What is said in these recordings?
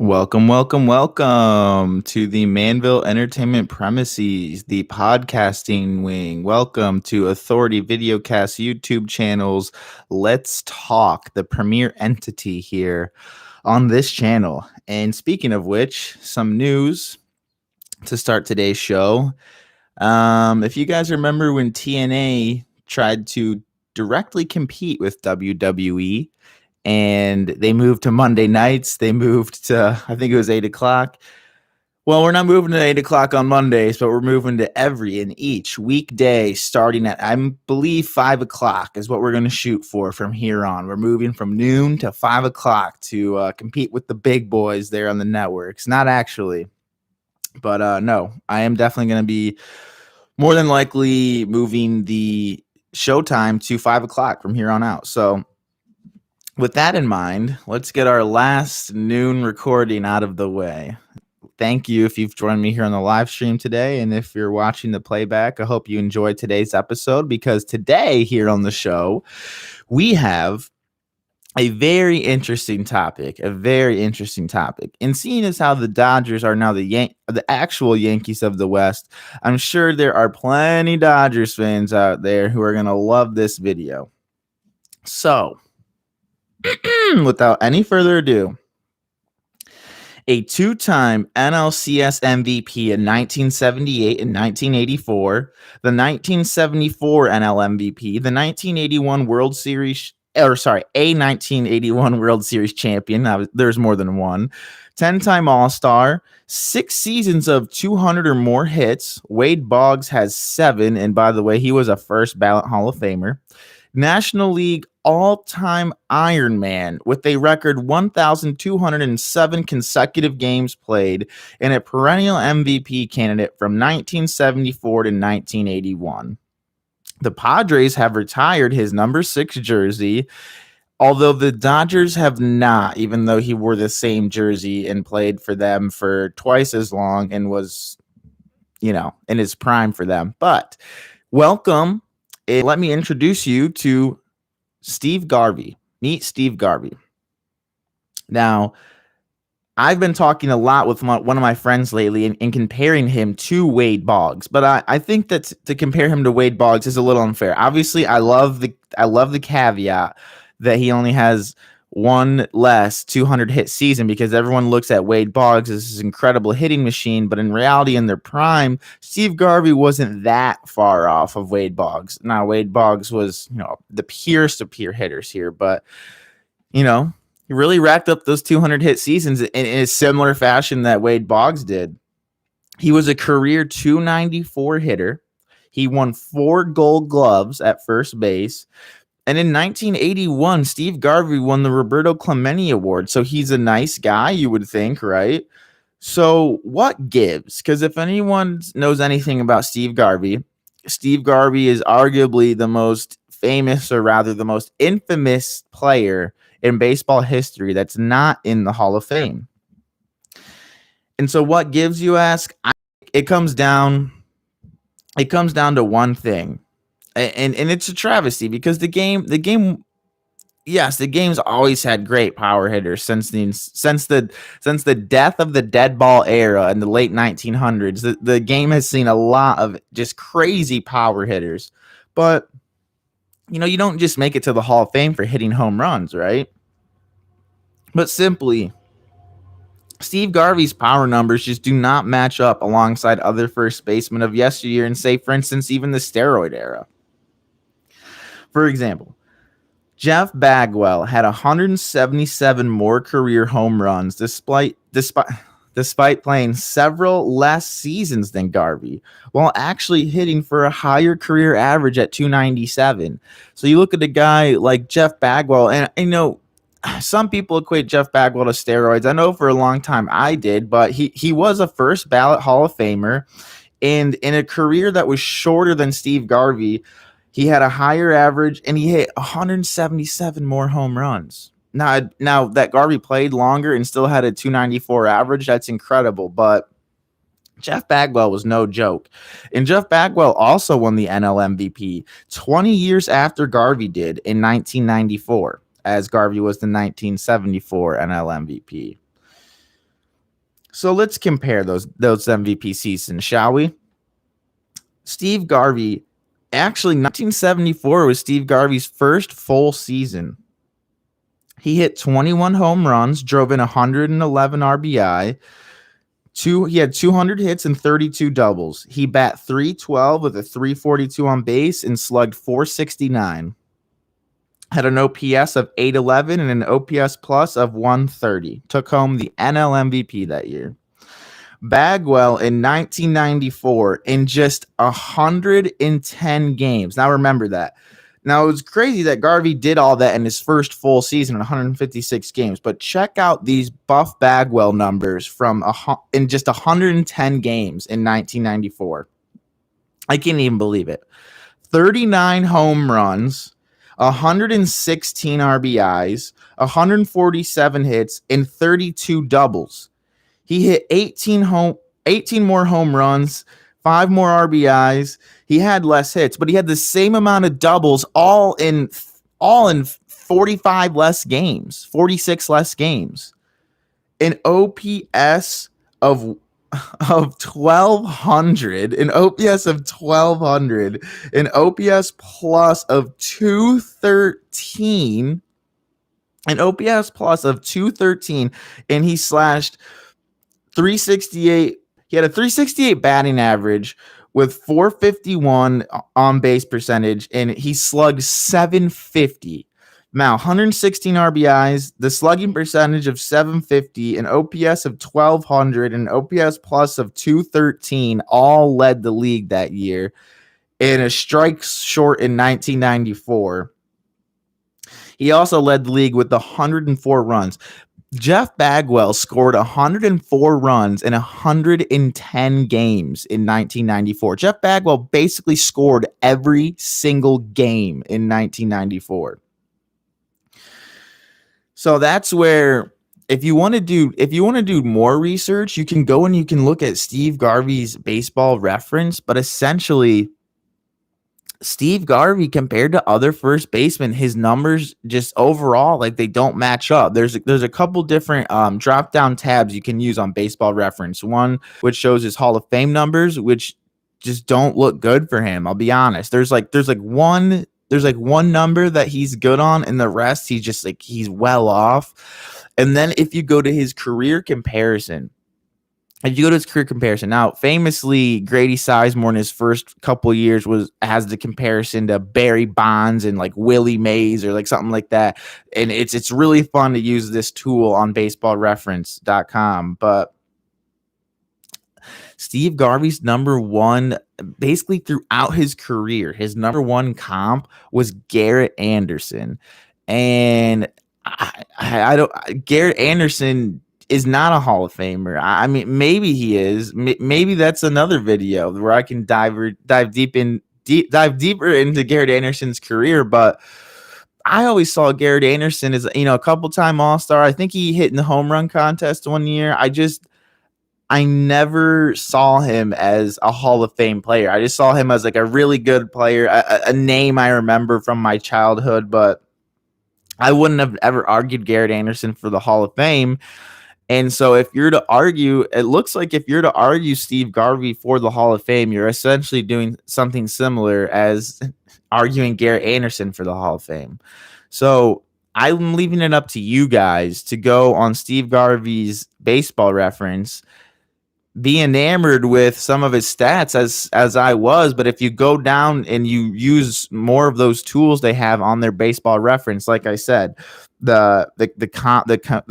Welcome to the Manville Entertainment Premises, the podcasting wing. Welcome to Authority Videocast YouTube channels. Let's Talk, the premier entity here on this channel. And speaking of which, some news to start today's show. If you guys remember when TNA tried to directly compete with WWE, and they moved to Monday nights. They moved to, I think it was 8 o'clock. Well, we're not moving to 8 o'clock on Mondays, but we're moving to every and each weekday starting at, I believe, 5 o'clock is what we're going to shoot for from here on. We're moving from noon to 5 o'clock to compete with the big boys there on the networks. Not actually, but no, I am definitely going to be more than likely moving the showtime to 5 o'clock from here on out. So with that in mind, let's get our last noon recording out of the way. Thank you if you've joined me here on the live stream today. And if you're watching the playback, I hope you enjoyed today's episode, because today here on the show, we have a very interesting topic. And seeing as how the Dodgers are now the actual Yankees of the West, I'm sure there are plenty Dodgers fans out there who are going to love this video. So, without any further ado, a two-time NLCS MVP in 1978 and 1984, the 1974 NL MVP, the 1981 World Series, a 1981 World Series champion. There's more than one. 10-time All-Star, 6 seasons of 200 or more hits. Wade Boggs has 7, and by the way, he was a first ballot Hall of Famer. National League all-time Ironman with a record 1,207 consecutive games played, and a perennial MVP candidate from 1974 to 1981. The Padres have retired his number 6 jersey, although the Dodgers have not, even though he wore the same jersey and played for them for twice as long and was, in his prime for them. But welcome. Let me introduce you to Steve Garvey. Meet Steve Garvey. Now, I've been talking a lot with one of my friends lately and comparing him to Wade Boggs, but I think that to compare him to Wade Boggs is a little unfair. Obviously, I love the caveat that he only has one less 200 hit season, because everyone looks at Wade Boggs as this incredible hitting machine, but in reality, in their prime, Steve Garvey wasn't that far off of Wade Boggs. Now, Wade Boggs was, the purest of pure hitters here, but he really racked up those 200 hit seasons in a similar fashion that Wade Boggs did. He was a career 294 hitter. He won 4 Gold Gloves at first base. And in 1981, Steve Garvey won the Roberto Clemente Award. So he's a nice guy, you would think, right? So what gives? Because if anyone knows anything about Steve Garvey is arguably the most famous, or rather the most infamous player in baseball history that's not in the Hall of Fame. And so what gives, you ask? It comes down to one thing. And it's a travesty, because the game's always had great power hitters since the death of the dead ball era in the late 1900s. The game has seen a lot of just crazy power hitters, but you don't just make it to the Hall of Fame for hitting home runs, right? But simply, Steve Garvey's power numbers just do not match up alongside other first basemen of yesteryear, and say, for instance, even the steroid era. For example, Jeff Bagwell had 177 more career home runs despite playing several less seasons than Garvey, while actually hitting for a higher career average at 297. So you look at a guy like Jeff Bagwell, and some people equate Jeff Bagwell to steroids. I know for a long time I did, but he was a first ballot Hall of Famer, and in a career that was shorter than Steve Garvey, he had a higher average, and he hit 177 more home runs. Now that Garvey played longer and still had a 294 average, that's incredible. But Jeff Bagwell was no joke. And Jeff Bagwell also won the NL MVP 20 years after Garvey did in 1994, as Garvey was the 1974 NL MVP. So let's compare those MVP seasons, shall we? Steve Garvey, actually 1974 was Steve Garvey's first full season. He hit 21 home runs, drove in 111 RBI. He had 200 hits and 32 doubles. He bat 312 with a 342 on base and slugged 469. Had an OPS of 811 and an OPS plus of 130. Took home the NL MVP that year. Bagwell in 1994 in just 110 games. Now remember that. Now, it was crazy that Garvey did all that in his first full season, 156 games. But check out these Buff Bagwell numbers in just 110 games in 1994. I can't even believe it. 39 home runs, 116 RBIs, 147 hits, and 32 doubles. He hit 18 more home runs, 5 more RBIs. He had less hits, but he had the same amount of doubles, all in 45 less games, 46 less games. An OPS of 1200, an OPS of 1200, an OPS plus of 213, an OPS plus of 213, and he slashed 368. He had a 368 batting average with 451 on base percentage, and he slugged 750. Now, 116 RBIs, the slugging percentage of 750, an OPS of 1200, and an OPS plus of 213 all led the league that year. And a strikes short in 1994. He also led the league with 104 runs. Jeff Bagwell scored 104 runs in 110 games in 1994. Jeff Bagwell basically scored every single game in 1994. So that's where, if you want to do more research, you can go and you can look at Steve Garvey's Baseball Reference, but essentially Steve Garvey, compared to other first basemen, his numbers just overall, like, they don't match up. There's a couple different drop down tabs you can use on Baseball Reference. One which shows his Hall of Fame numbers, which just don't look good for him. I'll be honest. There's one number that he's good on, and the rest he's well off. And then if you go to his career comparison. Now, famously, Grady Sizemore in his first couple years has the comparison to Barry Bonds and like Willie Mays or like something like that. And it's really fun to use this tool on baseballreference.com. But Steve Garvey's number one, basically throughout his career, his number one comp was Garrett Anderson. And Garrett Anderson is not a Hall of Famer. I mean, maybe he is. Maybe that's another video where I can dive deeper into Garrett Anderson's career. But I always saw Garrett Anderson as, a couple-time All-Star. I think he hit in the home run contest one year. I never saw him as a Hall of Fame player. I just saw him as like a really good player, a name I remember from my childhood. But I wouldn't have ever argued Garrett Anderson for the Hall of Fame. And so if you're to argue, it looks like if you're to argue Steve Garvey for the Hall of Fame, you're essentially doing something similar as arguing Garrett Anderson for the Hall of Fame. So I'm leaving it up to you guys to go on Steve Garvey's Baseball Reference, be enamored with some of his stats as I was. But if you go down and you use more of those tools they have on their Baseball Reference, like I said, the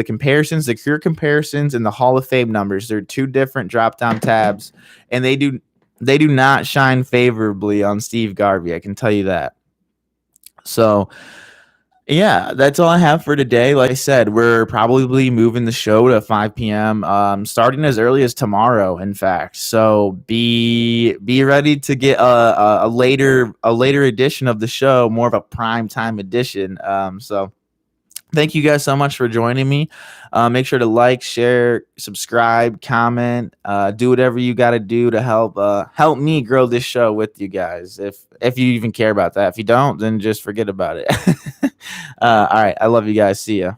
comparisons, the career comparisons, and the Hall of Fame numbers, they're two different drop down tabs, and they do not shine favorably on Steve Garvey. I can tell you that. So yeah, that's all I have for today. Like I said, we're probably moving the show to 5 p.m. Starting as early as tomorrow, in fact. So be ready to get a later edition of the show, more of a prime time edition. So thank you guys so much for joining me. Make sure to like, share, subscribe, comment, do whatever you got to do to help me grow this show with you guys. If you even care about that. If you don't, then just forget about it. All right. I love you guys. See ya.